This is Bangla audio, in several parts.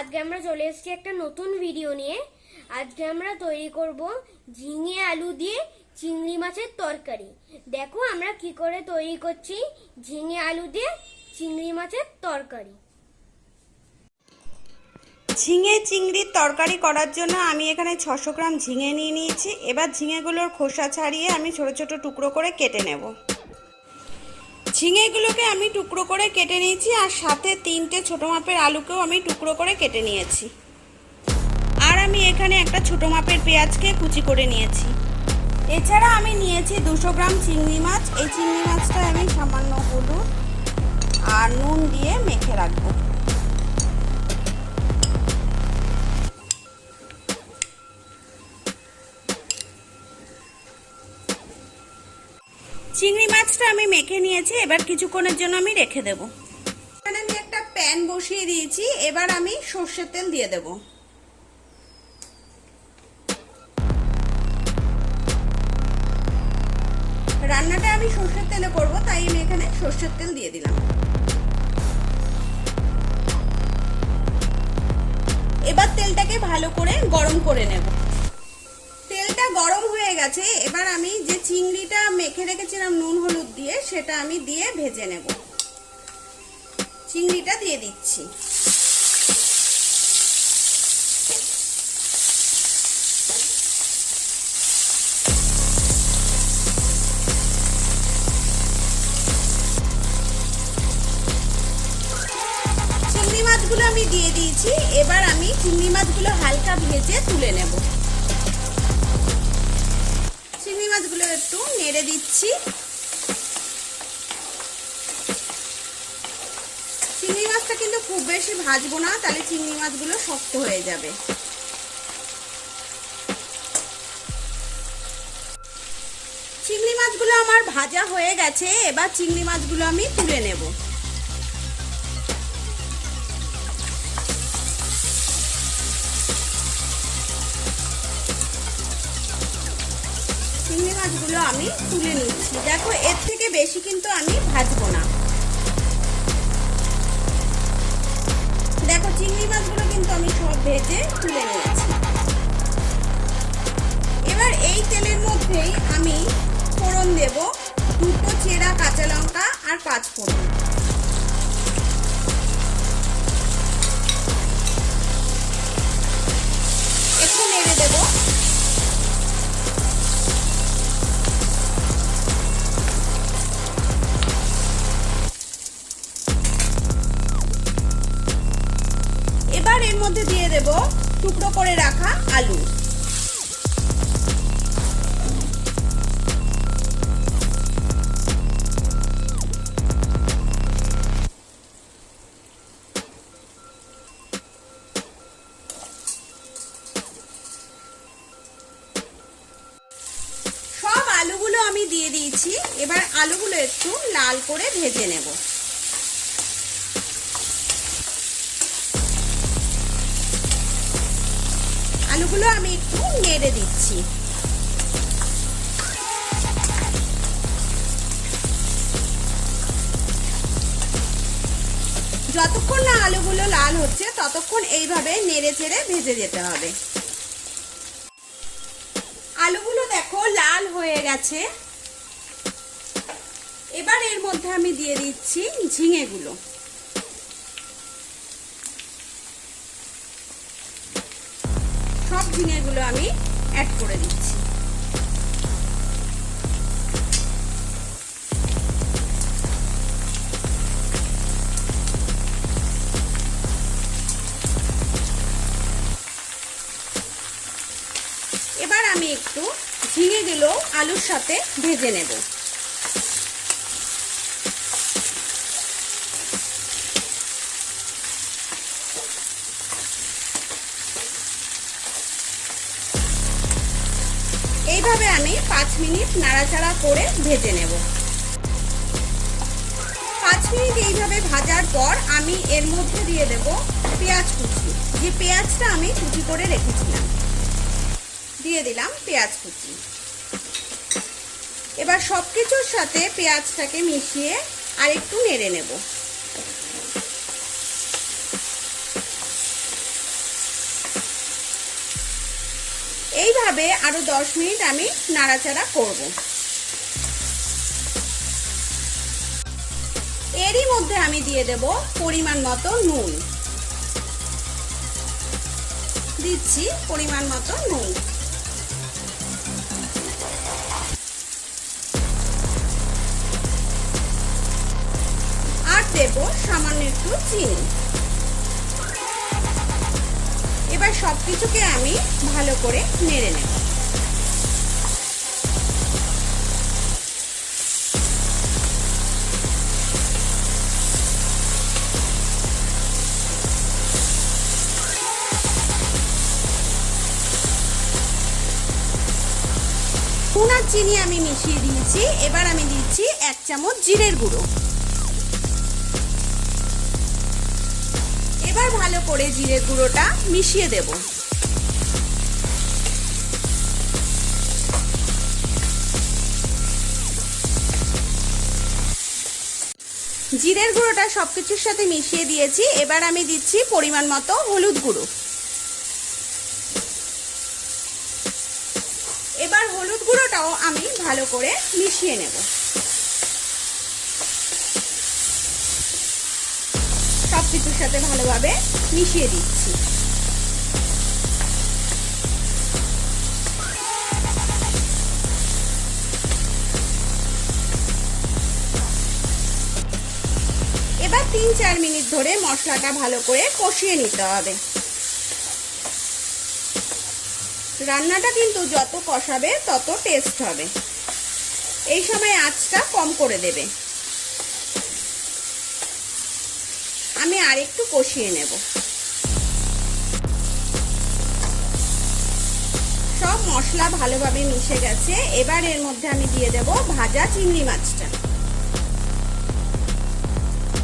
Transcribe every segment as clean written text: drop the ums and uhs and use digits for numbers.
আজকে আমরা চলে এসেছি একটা নতুন ভিডিও নিয়ে। আজকে আমরা তৈরি করব ঝিঙে আলু দিয়ে চিংড়ি মাছের তরকারি। দেখো আমরা কি করে তৈরি করছি ঝিঙে আলু দিয়ে চিংড়ি মাছের তরকারি। ঝিঙে চিংড়ির তরকারি করার জন্য আমি এখানে 600 গ্রাম ঝিঙে নিয়ে নিয়েছি। এবার ঝিঙেগুলোর খোসা ছাড়িয়ে আমি ছোট ছোট টুকরো করে কেটে নেব। ঝিঙেগুলোকে আমি টুকরো করে কেটে নিয়েছি, আর সাথে 3টে ছোটো মাপের আলুকেও আমি টুকরো করে কেটে নিয়েছি। আর আমি এখানে একটা ছোটো মাপের পেঁয়াজকে কুচি করে নিয়েছি। এছাড়া আমি নিয়েছি 200 গ্রাম চিংড়ি মাছ। এই চিংড়ি মাছটা আমি সামান্য হলুদ আর নুন দিয়ে মেখে রাখবো। চিংড়ি মাছটা আমি মেখে নিয়েছি, এবার কিছুক্ষণের জন্য আমি রেখে দেব। এখানে আমি একটা প্যান বসিয়ে দিয়েছি, এবার আমি সর্ষের তেল দিয়ে দেব। রান্নাটা আমি সর্ষের তেলে করব, তাই আমি এখানে সর্ষের তেল দিয়ে দিলাম। এবার তেলটাকে ভালো করে গরম করে নেব। তেলটা গরম হয়ে গেছে, এবার আমি যে চিংড়িটা মেখে রেখেছিলাম নুন হলুদ দিয়ে, সেটা আমি দিয়ে ভেজে নেব। চিংড়িটা দিয়ে দিচ্ছি। চিংড়ি মাছগুলো আমি দিয়ে দিয়েছি। এবার আমি চিংড়ি মাছগুলো হালকা ভেজে তুলে নেব। চিংড়ি মাছগুলো একটু নেড়ে দিচ্ছি। চিংড়ি মাছটা কিন্তু খুব বেশি ভাজবো না, তাহলে চিংড়ি মাছগুলো শক্ত হয়ে যাবে। চিংড়ি মাছগুলো আমার ভাজা হয়ে গেছে, এবার চিংড়ি মাছগুলো আমি তুলে নেব। চিংড়ি মাছগুলো আমি তুলে নিচ্ছি। দেখো, এর থেকে বেশি কিন্তু আমি ভাজবো না। দেখো, চিংড়ি মাছগুলো কিন্তু আমি সব ভেজে তুলে নিয়েছি। এবার এই তেলের মধ্যেই আমি ফোড়ন দেব, 2টো চেরা কাঁচা লঙ্কা আর 5 ফোড়ন। একটু নেড়ে দেব। এবার এর মধ্যে দিয়ে দেব টুকরো করে রাখা আলু। সব আলুগুলো আমি দিয়ে দিয়েছি। এবার আলুগুলো একটু লাল করে ভেজে নেব। আলুগুলো আমি একটু নেড়ে দিচ্ছি। যতক্ষণ না আলুগুলো লাল হচ্ছে ততক্ষণ এইভাবে নেড়ে চেড়ে ভেজে যেতে হবে। আলুগুলো দেখো লাল হয়ে গেছে। এবার এর মধ্যে আমি দিয়ে দিচ্ছি ঝিঙেগুলো। সব ঝিঙেগুলো আমি অ্যাড করে দিচ্ছি। এবার আমি একটু ঝিঙেগুলো আলুর সাথে ভেজে নেব। এইভাবে আমি 5 মিনিট নাড়াচাড়া করে ভেজে নেব। 5 মিনিট এইভাবে ভাজার পর আমি এর মধ্যে দিয়ে দেব পেঁয়াজ কুচি। যে পেঁয়াজটা আমি কুচি করে রেখেছিলাম, দিয়ে দিলাম পেঁয়াজ কুচি। এবার সবকিছুর সাথে পেঁয়াজটাকে মিশিয়ে আর একটু নেড়ে নেব। এইভাবে আরো 10 মিনিট আমি নাড়াচাড়া করব। এরই মধ্যে আমি দিয়ে দেব পরিমাণ মতো নুন। দিচ্ছি পরিমাণ মতো নুন। আর দেব সামান্য একটু চিনি। এবার সবকিছুকে আমি ভালো করে নেড়ে নেব। নুন আর চিনি আমি মিশিয়ে দিয়েছি। এবার আমি দিচ্ছি 1 চামচ জিরের গুঁড়ো। এবার ভালো করে জিরের গুঁড়োটা মিশিয়ে দেব। জিরের গুঁড়োটা সবকিছুর সাথে মিশিয়ে দিয়েছি। এবার আমি দিচ্ছি পরিমাণ মতো হলুদ গুঁড়ো। এবার হলুদ গুঁড়োটাও আমি ভালো করে মিশিয়ে নেব। সবকিছুর সাথে ভালোভাবে মিশিয়ে দিচ্ছি। এবার 3-4 মিনিট ধরে মশলাটা ভালো করে কষিয়ে নিতে হবে। রান্নাটা কিন্তু যত কষাবে তত টেস্ট হবে। এই সময় আঁচটা কম করে দেবে। আমি আরেকটু কষিয়ে নেব। সব মশলা ভালোভাবে মিশে গেছে। এবার এর মধ্যে আমি দিয়ে দেব ভাজা চিংড়ি মাছটা।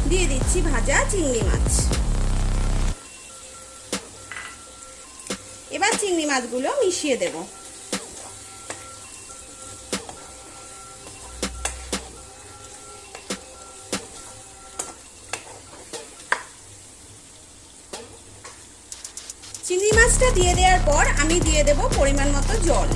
দিয়ে দিচ্ছি ভাজা চিংড়ি মাছ। এবার চিংড়ি মাছগুলো মিশিয়ে দেব। চিংড়ি মাছটা দিয়ে দেওয়ার পর আমি দিয়ে দেব পরিমাণ মতো জল।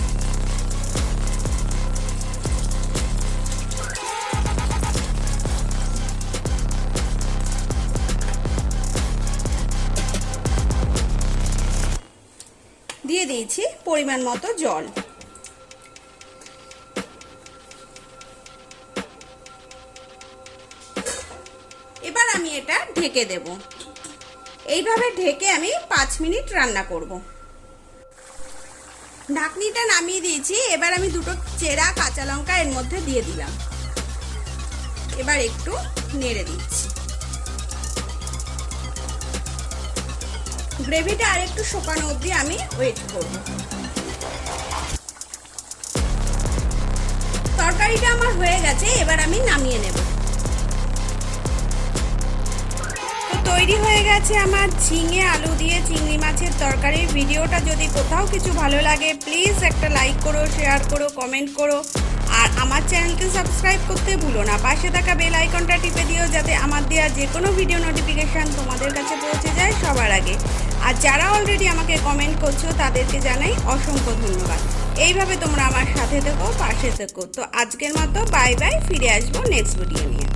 দিয়ে দিয়েছি পরিমাণ মতো জল। এবার আমি এটা ঢেকে দেব। এইভাবে ঢেকে আমি 5 মিনিট রান্না করব। ঢাকনিটা নামিয়ে দিয়েছি। এবার আমি 2টো চেরা কাঁচা লঙ্কা এর মধ্যে দিয়ে দিলাম। এবার একটু নেড়ে দিচ্ছি। গ্রেভিটা আর একটু শুকানো অবধি আমি ওয়েট করব। তরকারিটা আমার হয়ে গেছে। এবার আমি নামিয়ে নেব। তৈরি হয়ে গেছে আমার ঝিঙে আলু দিয়ে চিংড়ি মাছের তরকারি। ভিডিওটা যদি কোথাও কিছু ভালো লাগে প্লিজ একটা লাইক করো, শেয়ার করো, কমেন্ট করো। আর আমার চ্যানেলকে সাবস্ক্রাইব করতে ভুলো না। পাশে থাকা বেল আইকনটা টিপে দিও যাতে আমার দেওয়া যে কোনো ভিডিও নোটিফিকেশান তোমাদের কাছে পৌঁছে যায় সবার আগে। আর যারা অলরেডি আমাকে কমেন্ট করছো তাদেরকে জানাই অসংখ্য ধন্যবাদ। এইভাবে তোমরা আমার সাথে থেকো, পাশে থেকো। তো আজকের মতো বাই বাই। ফিরে আসবো নেক্সট ভিডিও নিয়ে।